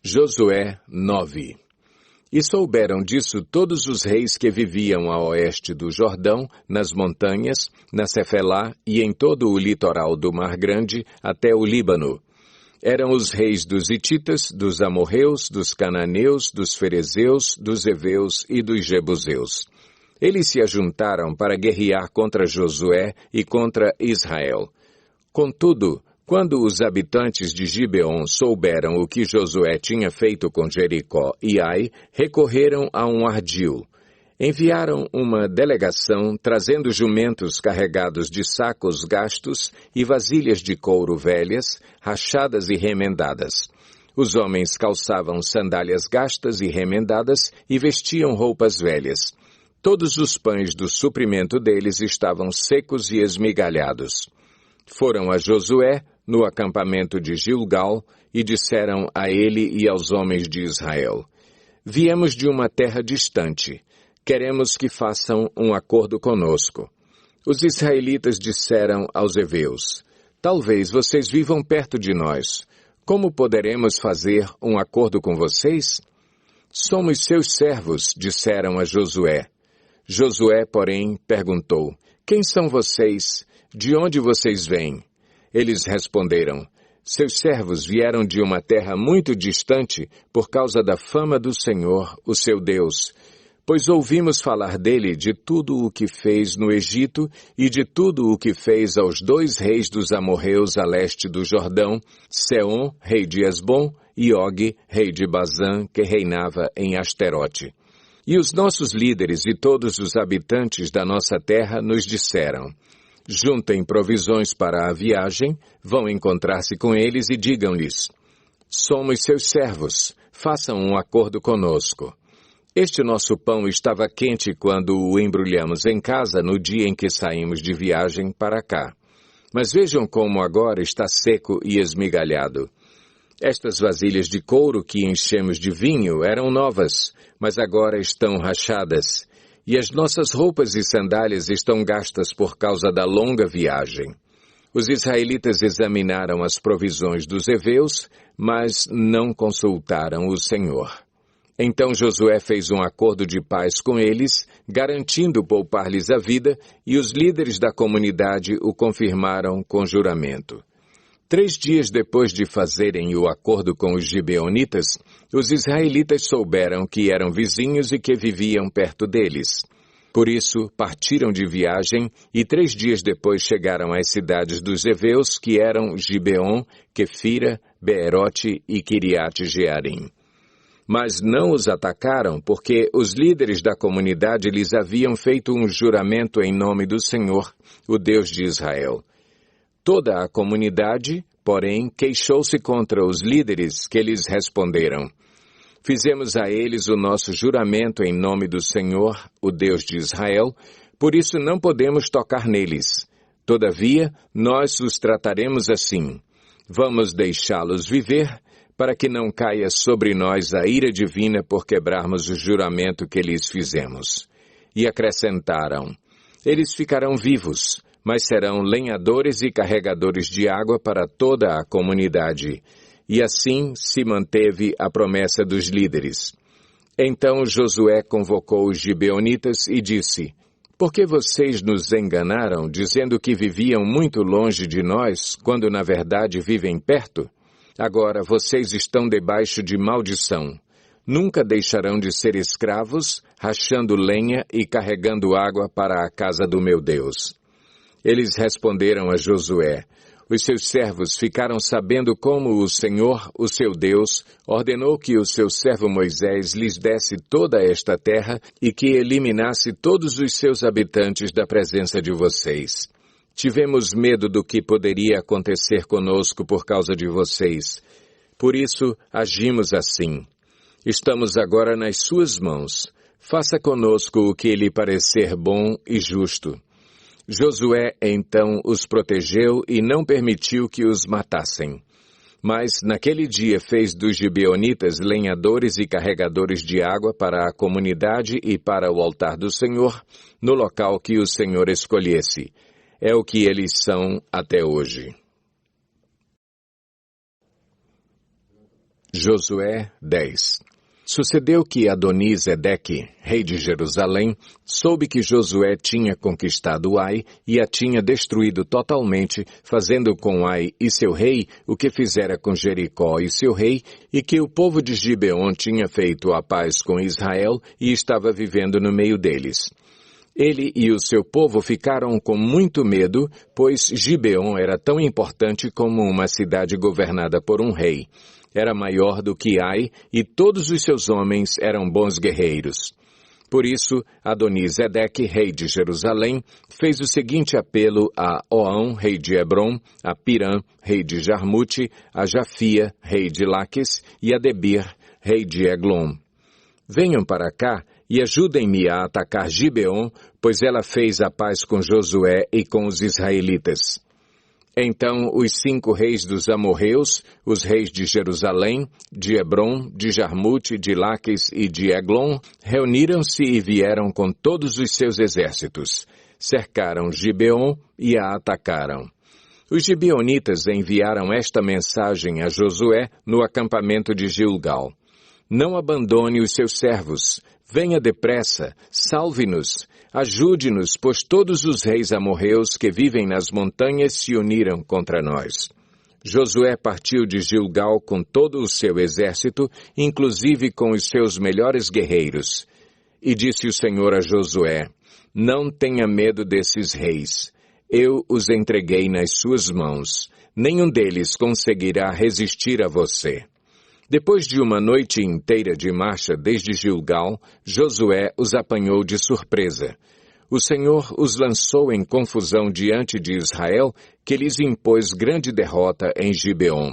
Josué 9. E souberam disso todos os reis que viviam a oeste do Jordão, nas montanhas, na Cefelá e em todo o litoral do Mar Grande, até o Líbano. Eram os reis dos Hititas, dos Amorreus, dos Cananeus, dos Ferezeus, dos Heveus e dos Jebuseus. Eles se ajuntaram para guerrear contra Josué e contra Israel. Contudo, quando os habitantes de Gibeon souberam o que Josué tinha feito com Jericó e Ai, recorreram a um ardil. Enviaram uma delegação trazendo jumentos carregados de sacos gastos e vasilhas de couro velhas, rachadas e remendadas. Os homens calçavam sandálias gastas e remendadas e vestiam roupas velhas. Todos os pães do suprimento deles estavam secos e esmigalhados. Foram a Josué, no acampamento de Gilgal, e disseram a ele e aos homens de Israel: Viemos de uma terra distante. Queremos que façam um acordo conosco. Os israelitas disseram aos heveus: Talvez vocês vivam perto de nós. Como poderemos fazer um acordo com vocês? Somos seus servos, disseram a Josué. Josué, porém, perguntou: Quem são vocês? De onde vocês vêm? Eles responderam: Seus servos vieram de uma terra muito distante por causa da fama do Senhor, o seu Deus, pois ouvimos falar dele de tudo o que fez no Egito e de tudo o que fez aos 2 reis dos amorreus a leste do Jordão, Seom, rei de Esbom, e Og, rei de Bazã, que reinava em Asterote. E os nossos líderes e todos os habitantes da nossa terra nos disseram: Juntem provisões para a viagem, vão encontrar-se com eles e digam-lhes: Somos seus servos, façam um acordo conosco. Este nosso pão estava quente quando o embrulhamos em casa no dia em que saímos de viagem para cá. Mas vejam como agora está seco e esmigalhado. Estas vasilhas de couro que enchemos de vinho eram novas, mas agora estão rachadas. E as nossas roupas e sandálias estão gastas por causa da longa viagem. Os israelitas examinaram as provisões dos heveus, mas não consultaram o Senhor. Então Josué fez um acordo de paz com eles, garantindo poupar-lhes a vida, e os líderes da comunidade o confirmaram com juramento. 3 dias depois de fazerem o acordo com os gibeonitas, os israelitas souberam que eram vizinhos e que viviam perto deles. Por isso, partiram de viagem e 3 dias depois chegaram às cidades dos heveus, que eram Gibeon, Quefira, Beerote e Quiriate-Jearim. Mas não os atacaram porque os líderes da comunidade lhes haviam feito um juramento em nome do Senhor, o Deus de Israel. Toda a comunidade, porém, queixou-se contra os líderes, que lhes responderam: Fizemos a eles o nosso juramento em nome do Senhor, o Deus de Israel, por isso não podemos tocar neles. Todavia, nós os trataremos assim. Vamos deixá-los viver, para que não caia sobre nós a ira divina por quebrarmos o juramento que lhes fizemos. E acrescentaram: Eles ficarão vivos, mas serão lenhadores e carregadores de água para toda a comunidade. E assim se manteve a promessa dos líderes. Então Josué convocou os gibeonitas e disse: Por que vocês nos enganaram, dizendo que viviam muito longe de nós, quando na verdade vivem perto? Agora vocês estão debaixo de maldição. Nunca deixarão de ser escravos, rachando lenha e carregando água para a casa do meu Deus. Eles responderam a Josué: Os seus servos ficaram sabendo como o Senhor, o seu Deus, ordenou que o seu servo Moisés lhes desse toda esta terra e que eliminasse todos os seus habitantes da presença de vocês. Tivemos medo do que poderia acontecer conosco por causa de vocês. Por isso, agimos assim. Estamos agora nas suas mãos. Faça conosco o que lhe parecer bom e justo. Josué, então, os protegeu e não permitiu que os matassem. Mas, naquele dia, fez dos gibeonitas lenhadores e carregadores de água para a comunidade e para o altar do Senhor, no local que o Senhor escolhesse. É o que eles são até hoje. Josué 10. Sucedeu que Adoni-Zedeque, rei de Jerusalém, soube que Josué tinha conquistado Ai e a tinha destruído totalmente, fazendo com Ai e seu rei o que fizera com Jericó e seu rei, e que o povo de Gibeon tinha feito a paz com Israel e estava vivendo no meio deles. Ele e o seu povo ficaram com muito medo, pois Gibeon era tão importante como uma cidade governada por um rei. Era maior do que Ai, e todos os seus homens eram bons guerreiros. Por isso, Adoni-Zedeque, rei de Jerusalém, fez o seguinte apelo a Oão, rei de Hebrom, a Pirã, rei de Jarmute, a Jafia, rei de Laques, e a Debir, rei de Eglon. Venham para cá e ajudem-me a atacar Gibeon, pois ela fez a paz com Josué e com os israelitas. Então os 5 reis dos amorreus, os reis de Jerusalém, de Hebrom, de Jarmute, de Laques e de Eglon, reuniram-se e vieram com todos os seus exércitos. Cercaram Gibeon e a atacaram. Os gibeonitas enviaram esta mensagem a Josué no acampamento de Gilgal. Não abandone os seus servos. Venha depressa, salve-nos, ajude-nos, pois todos os reis amorreus que vivem nas montanhas se uniram contra nós. Josué partiu de Gilgal com todo o seu exército, inclusive com os seus melhores guerreiros. E disse o Senhor a Josué, não tenha medo desses reis. Eu os entreguei nas suas mãos. Nenhum deles conseguirá resistir a você. Depois de uma noite inteira de marcha desde Gilgal, Josué os apanhou de surpresa. O Senhor os lançou em confusão diante de Israel, que lhes impôs grande derrota em Gibeon.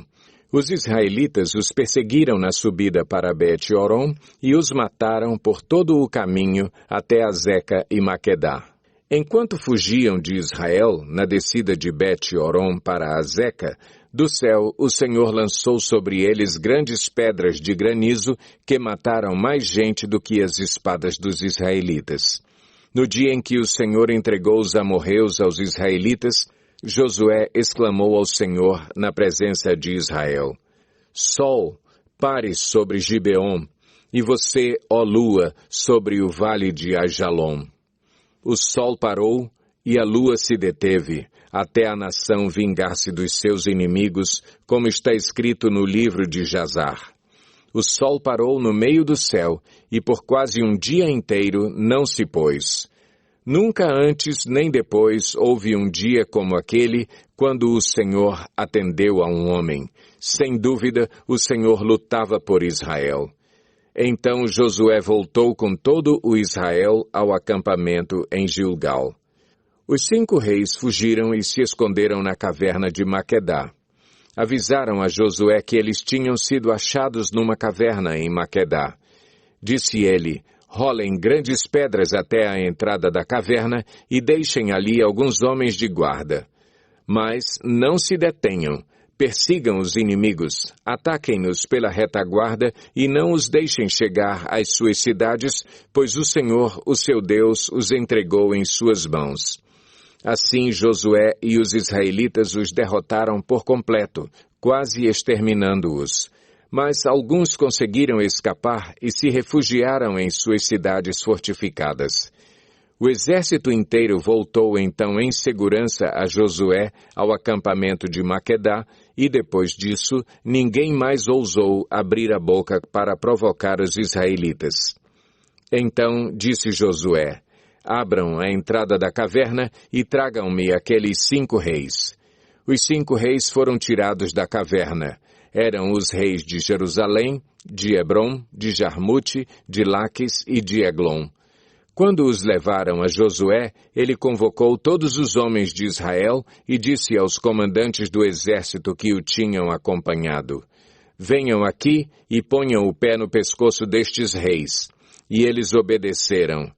Os israelitas os perseguiram na subida para Bet-Horon e os mataram por todo o caminho até Azeca e Maquedá. Enquanto fugiam de Israel, na descida de Bet-Horon para Azeca, do céu o Senhor lançou sobre eles grandes pedras de granizo que mataram mais gente do que as espadas dos israelitas. No dia em que o Senhor entregou os amorreus aos israelitas, Josué exclamou ao Senhor na presença de Israel, Sol, pare sobre Gibeon, e você, ó lua, sobre o vale de Ajalon. O sol parou e a lua se deteve, até a nação vingar-se dos seus inimigos, como está escrito no livro de Jazar. O sol parou no meio do céu, e por quase um dia inteiro não se pôs. Nunca antes nem depois houve um dia como aquele, quando o Senhor atendeu a um homem. Sem dúvida, o Senhor lutava por Israel. Então Josué voltou com todo o Israel ao acampamento em Gilgal. Os 5 reis fugiram e se esconderam na caverna de Maquedá. Avisaram a Josué que eles tinham sido achados numa caverna em Maquedá. Disse ele, rolem grandes pedras até a entrada da caverna e deixem ali alguns homens de guarda. Mas não se detenham, persigam os inimigos, ataquem-nos pela retaguarda e não os deixem chegar às suas cidades, pois o Senhor, o seu Deus, os entregou em suas mãos. Assim Josué e os israelitas os derrotaram por completo, quase exterminando-os. Mas alguns conseguiram escapar e se refugiaram em suas cidades fortificadas. O exército inteiro voltou então em segurança a Josué ao acampamento de Maquedá, e depois disso ninguém mais ousou abrir a boca para provocar os israelitas. Então disse Josué, abram a entrada da caverna e tragam-me aqueles 5 reis. Os 5 reis foram tirados da caverna. Eram os reis de Jerusalém, de Hebrom, de Jarmute, de Laques e de Eglon. Quando os levaram a Josué, ele convocou todos os homens de Israel e disse aos comandantes do exército que o tinham acompanhado, venham aqui e ponham o pé no pescoço destes reis. E eles obedeceram.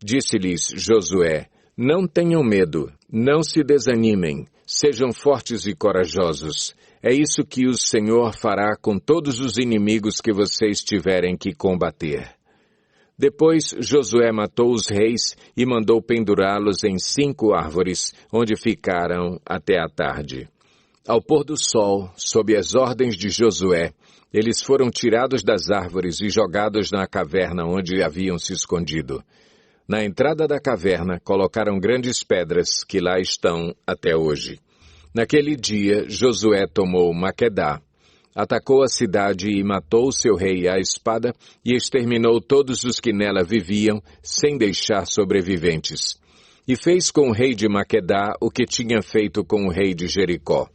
Disse-lhes Josué, não tenham medo, não se desanimem, sejam fortes e corajosos. É isso que o Senhor fará com todos os inimigos que vocês tiverem que combater. Depois Josué matou os reis e mandou pendurá-los em 5 árvores, onde ficaram até a tarde. Ao pôr do sol, sob as ordens de Josué, Eles foram tirados das árvores e jogados na caverna onde haviam se escondido. Na entrada da caverna colocaram grandes pedras que lá estão até hoje. Naquele dia, Josué tomou Maquedá, atacou a cidade e matou seu rei à espada e exterminou todos os que nela viviam, sem deixar sobreviventes. E fez com o rei de Maquedá o que tinha feito com o rei de Jericó.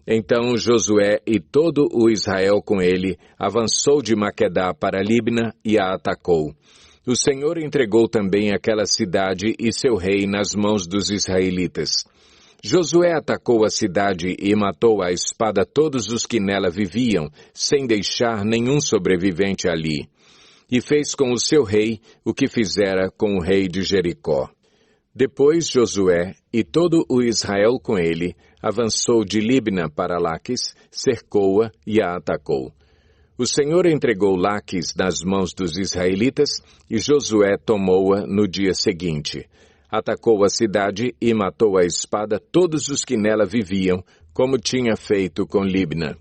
Então Josué e todo o Israel com ele avançou de Maquedá para Libna e a atacou. O Senhor entregou também aquela cidade e seu rei nas mãos dos israelitas. Josué atacou a cidade e matou à espada todos os que nela viviam, sem deixar nenhum sobrevivente ali. E fez com o seu rei o que fizera com o rei de Jericó. Depois Josué e todo o Israel com ele avançou de Libna para Laquis, cercou-a e a atacou. O Senhor entregou Laquis nas mãos dos israelitas e Josué tomou-a no dia seguinte. Atacou a cidade e matou à espada todos os que nela viviam, como tinha feito com Libna.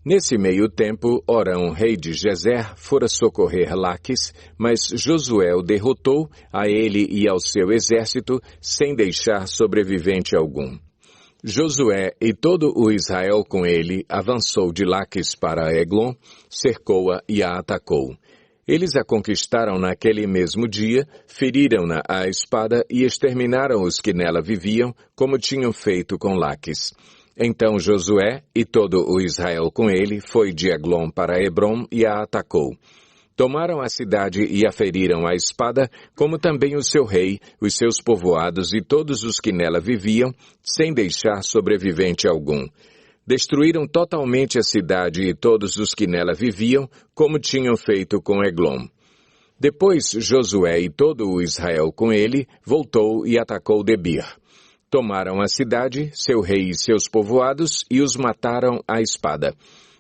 Nesse meio tempo, Orão, rei de Gezer, fora socorrer Laquis, mas Josué o derrotou, a ele e ao seu exército, sem deixar sobrevivente algum. Josué e todo o Israel com ele avançou de Laquis para Eglon, cercou-a e a atacou. Eles a conquistaram naquele mesmo dia, feriram-na à espada e exterminaram os que nela viviam, como tinham feito com Laquis. Então Josué e todo o Israel com ele foi de Eglon para Hebrom e a atacou. Tomaram a cidade e a feriram à espada, como também o seu rei, os seus povoados e todos os que nela viviam, sem deixar sobrevivente algum. Destruíram totalmente a cidade e todos os que nela viviam, como tinham feito com Eglon. Depois Josué e todo o Israel com ele voltou e atacou Debir. Tomaram a cidade, seu rei e seus povoados, e os mataram à espada.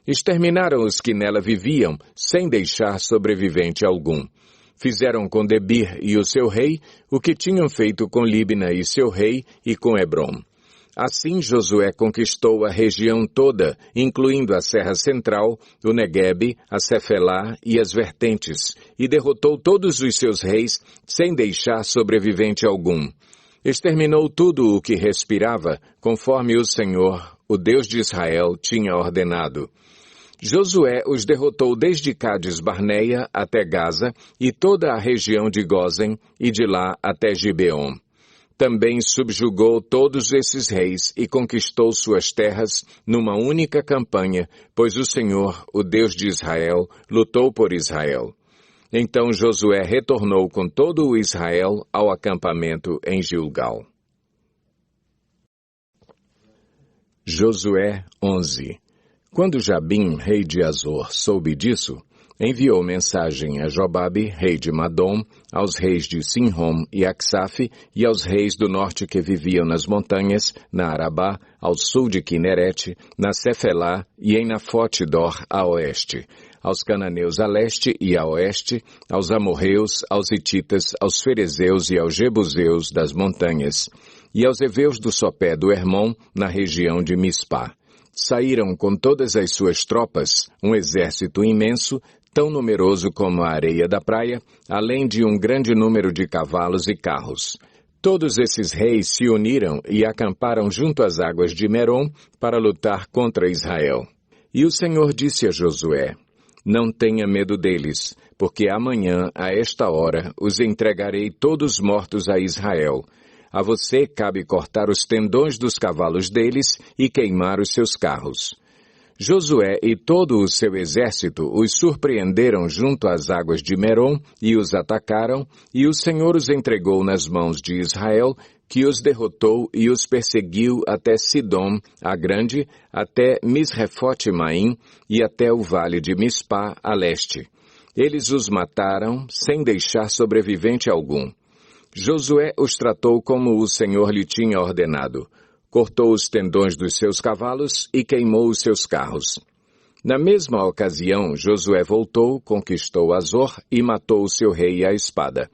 Exterminaram os que nela viviam, sem deixar sobrevivente algum. Fizeram com Debir e o seu rei o que tinham feito com Libna e seu rei e com Hebrom. Assim Josué conquistou a região toda, incluindo a Serra Central, o Neguebe, a Cefelá e as vertentes, e derrotou todos os seus reis, sem deixar sobrevivente algum. Exterminou tudo o que respirava, conforme o Senhor, o Deus de Israel, tinha ordenado. Josué os derrotou desde Cades-Barneia até Gaza e toda a região de Gósen e de lá até Gibeon. Também subjugou todos esses reis e conquistou suas terras numa única campanha, pois o Senhor, o Deus de Israel, lutou por Israel. Então Josué retornou com todo o Israel ao acampamento em Gilgal. Josué 11. Quando Jabim, rei de Azor, soube disso, enviou mensagem a Jobabe, rei de Madom, aos reis de Sinrom e Aksaf e aos reis do norte que viviam nas montanhas, na Arabá, ao sul de Quinerete, na Cefelá e em Nafote-dor, a oeste, aos cananeus a leste e a oeste, aos amorreus, aos hititas, aos ferezeus e aos jebuseus das montanhas, e aos heveus do sopé do Hermon, na região de Mispá. Saíram com todas as suas tropas, um exército imenso, tão numeroso como a areia da praia, além de um grande número de cavalos e carros. Todos esses reis se uniram e acamparam junto às águas de Merom para lutar contra Israel. E o Senhor disse a Josué: Não tenha medo deles, porque amanhã, a esta hora, os entregarei todos mortos a Israel. A você cabe cortar os tendões dos cavalos deles e queimar os seus carros. Josué e todo o seu exército os surpreenderam junto às águas de Merom e os atacaram, e o Senhor os entregou nas mãos de Israel, que os derrotou e os perseguiu até Sidom, a grande, até Misrefote-Maim e até o vale de Mispá, a leste. Eles os mataram, sem deixar sobrevivente algum. Josué os tratou como o Senhor lhe tinha ordenado. Cortou os tendões dos seus cavalos e queimou os seus carros. Na mesma ocasião, Josué voltou, conquistou Azor e matou o seu rei à espada.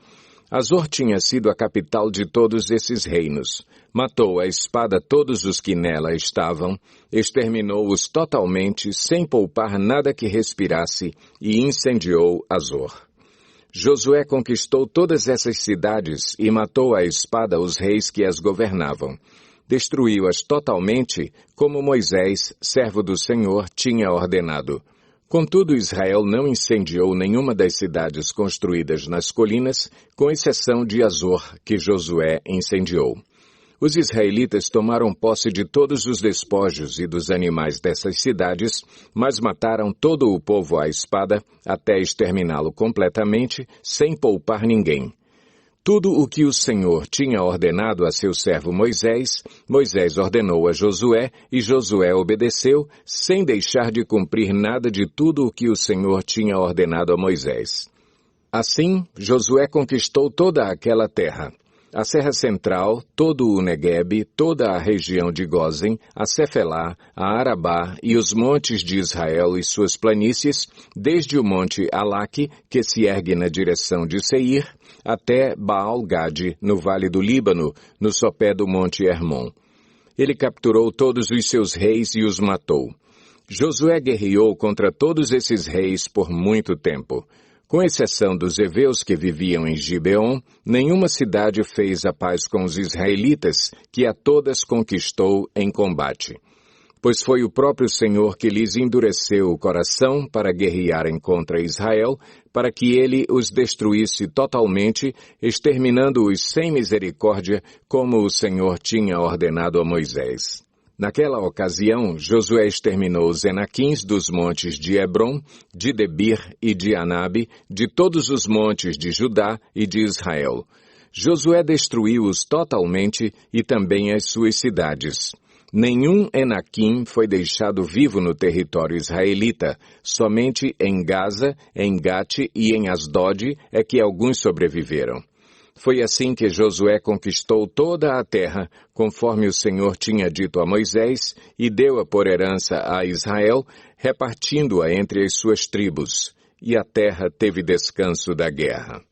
Azor tinha sido a capital de todos esses reinos. matou à espada todos os que nela estavam, exterminou-os totalmente, sem poupar nada que respirasse, e incendiou Azor. Josué conquistou todas essas cidades e matou à espada os reis que as governavam. Destruiu-as totalmente, como Moisés, servo do Senhor, tinha ordenado. Contudo, Israel não incendiou nenhuma das cidades construídas nas colinas, com exceção de Azor, que Josué incendiou. Os israelitas tomaram posse de todos os despojos e dos animais dessas cidades, mas mataram todo o povo à espada, até exterminá-lo completamente, sem poupar ninguém. Tudo o que o Senhor tinha ordenado a seu servo Moisés, Moisés ordenou a Josué, e Josué obedeceu, sem deixar de cumprir nada de tudo o que o Senhor tinha ordenado a Moisés. Assim, Josué conquistou toda aquela terra. A Serra Central, todo o Neguebe, toda a região de Gósen, a Cefelá, a Arabá e os montes de Israel e suas planícies, desde o monte Alaque, que se ergue na direção de Seir, até Baal-Gade, no vale do Líbano, no sopé do monte Hermon. Ele capturou todos os seus reis e os matou. Josué guerreou contra todos esses reis por muito tempo. Com exceção dos heveus que viviam em Gibeon, nenhuma cidade fez a paz com os israelitas, que a todas conquistou em combate. Pois foi o próprio Senhor que lhes endureceu o coração para guerrearem contra Israel, para que ele os destruísse totalmente, exterminando-os sem misericórdia, como o Senhor tinha ordenado a Moisés. Naquela ocasião, Josué exterminou os Enaquins dos montes de Hebron, de Debir e de Anabe, de todos os montes de Judá e de Israel. Josué destruiu-os totalmente e também as suas cidades. Nenhum Enaquim foi deixado vivo no território israelita, somente em Gaza, em Gate e em Asdod é que alguns sobreviveram. Foi assim que Josué conquistou toda a terra, conforme o Senhor tinha dito a Moisés, e deu-a por herança a Israel, repartindo-a entre as suas tribos. E a terra teve descanso da guerra.